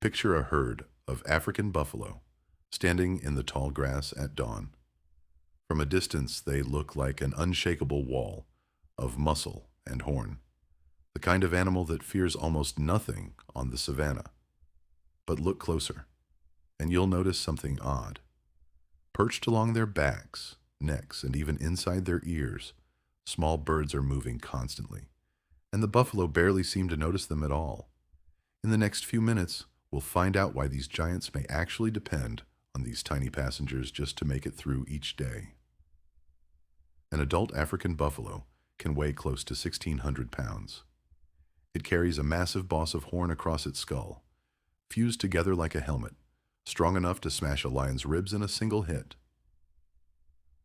Picture a herd of African buffalo standing in the tall grass at dawn. From a distance, they look like an unshakable wall of muscle and horn, the kind of animal that fears almost nothing on the savanna. But look closer, and you'll notice something odd. Perched along their backs, necks, and even inside their ears, small birds are moving constantly, and the buffalo barely seem to notice them at all. In the next few minutes, we'll find out why these giants may actually depend on these tiny passengers just to make it through each day. An adult African buffalo can weigh close to 1,600 pounds. It carries a massive boss of horn across its skull, fused together like a helmet, strong enough to smash a lion's ribs in a single hit.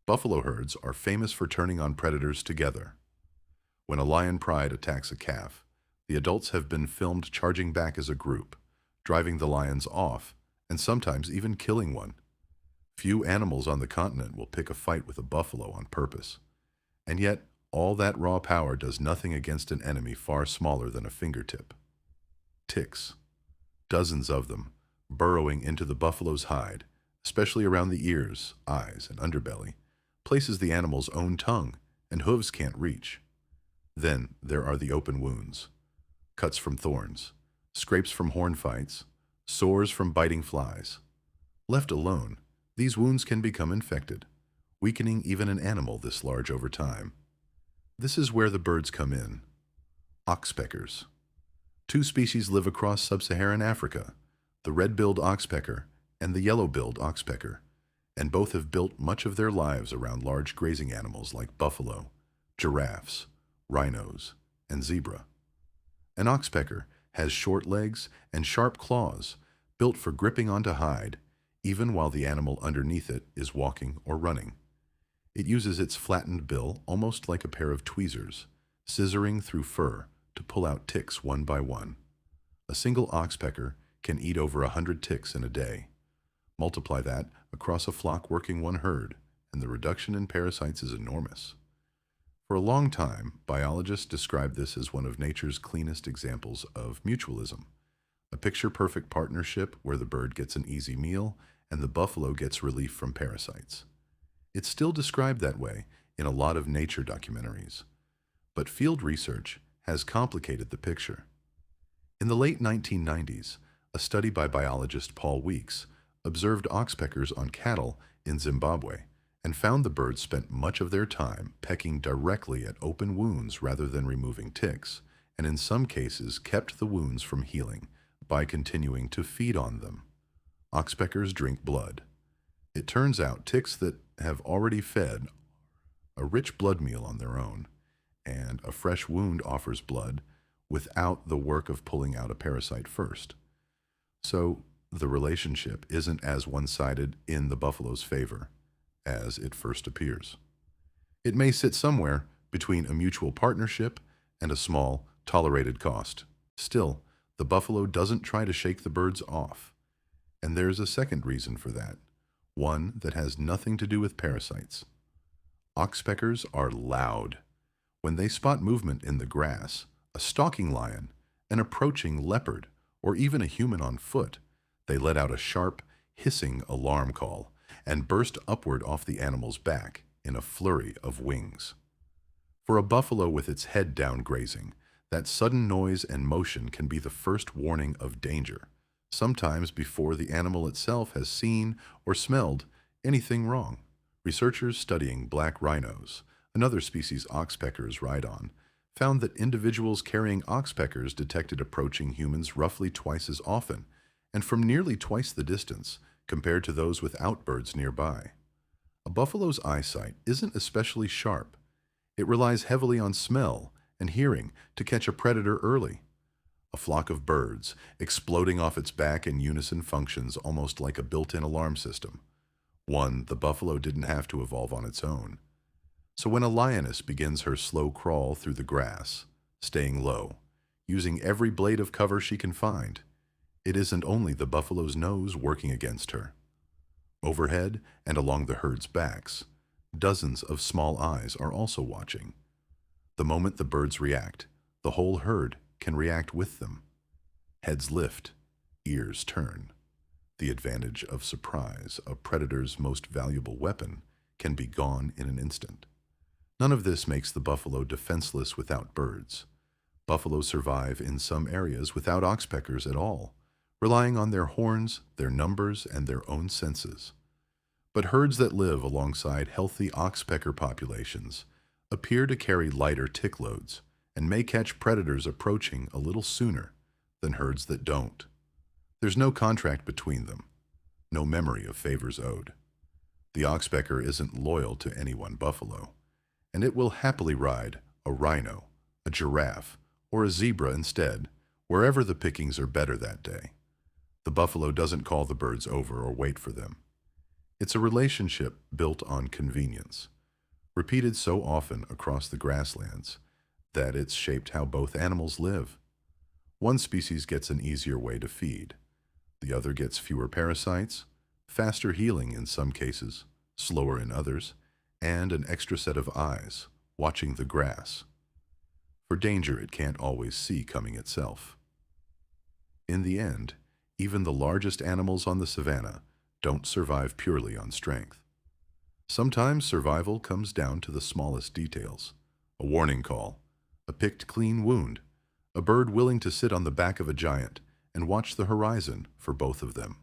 Buffalo herds are famous for turning on predators together. When a lion pride attacks a calf, the adults have been filmed charging back as a group, driving the lions off, and sometimes even killing one. Few animals on the continent will pick a fight with a buffalo on purpose. And yet, all that raw power does nothing against an enemy far smaller than a fingertip. Ticks. Dozens of them, burrowing into the buffalo's hide, especially around the ears, eyes, and underbelly, places the animal's own tongue and hooves can't reach. Then there are the open wounds. Cuts from thorns, scrapes from horn fights, sores from biting flies. Left alone, these wounds can become infected, weakening even an animal this large over time. This is where the birds come in. Oxpeckers. Two species live across sub-Saharan Africa, the red-billed oxpecker and the yellow-billed oxpecker, and both have built much of their lives around large grazing animals like buffalo, giraffes, rhinos, and zebra. An oxpecker has short legs and sharp claws, built for gripping onto hide, even while the animal underneath it is walking or running. It uses its flattened bill almost like a pair of tweezers, scissoring through fur to pull out ticks one by one. A single oxpecker can eat over 100 ticks in a day. Multiply that across a flock working one herd, and the reduction in parasites is enormous. For a long time, biologists described this as one of nature's cleanest examples of mutualism, a picture-perfect partnership where the bird gets an easy meal and the buffalo gets relief from parasites. It's still described that way in a lot of nature documentaries, but field research has complicated the picture. In the late 1990s, a study by biologist Paul Weeks observed oxpeckers on cattle in Zimbabwe and found the birds spent much of their time pecking directly at open wounds rather than removing ticks, and in some cases kept the wounds from healing by continuing to feed on them. Oxpeckers drink blood. It turns out ticks that have already fed a rich blood meal on their own, and a fresh wound offers blood without the work of pulling out a parasite first. So the relationship isn't as one-sided in the buffalo's favor as it first appears. It may sit somewhere between a mutual partnership and a small, tolerated cost. Still, the buffalo doesn't try to shake the birds off. And there's a second reason for that, one that has nothing to do with parasites. Oxpeckers are loud. When they spot movement in the grass, a stalking lion, an approaching leopard, or even a human on foot, they let out a sharp, hissing alarm call and burst upward off the animal's back in a flurry of wings. For a buffalo with its head down grazing, that sudden noise and motion can be the first warning of danger, sometimes before the animal itself has seen or smelled anything wrong. Researchers studying black rhinos, another species oxpeckers ride on, found that individuals carrying oxpeckers detected approaching humans roughly twice as often, and from nearly twice the distance compared to those without birds nearby. A buffalo's eyesight isn't especially sharp. It relies heavily on smell and hearing to catch a predator early. A flock of birds exploding off its back in unison functions almost like a built-in alarm system, one the buffalo didn't have to evolve on its own. So when a lioness begins her slow crawl through the grass, staying low, using every blade of cover she can find, it isn't only the buffalo's nose working against her. Overhead and along the herd's backs, dozens of small eyes are also watching. The moment the birds react, the whole herd can react with them. Heads lift, ears turn. The advantage of surprise, a predator's most valuable weapon, can be gone in an instant. None of this makes the buffalo defenseless without birds. Buffalo survive in some areas without oxpeckers at all, relying on their horns, their numbers, and their own senses. But herds that live alongside healthy oxpecker populations appear to carry lighter tick loads and may catch predators approaching a little sooner than herds that don't. There's no contract between them, no memory of favors owed. The oxpecker isn't loyal to any one buffalo, and it will happily ride a rhino, a giraffe, or a zebra instead, wherever the pickings are better that day. The buffalo doesn't call the birds over or wait for them. It's a relationship built on convenience, repeated so often across the grasslands that it's shaped how both animals live. One species gets an easier way to feed. The other gets fewer parasites, faster healing in some cases, slower in others, and an extra set of eyes watching the grass for danger it can't always see coming itself. In the end, even the largest animals on the savanna don't survive purely on strength. Sometimes survival comes down to the smallest details: a warning call, a picked clean wound, a bird willing to sit on the back of a giant and watch the horizon for both of them.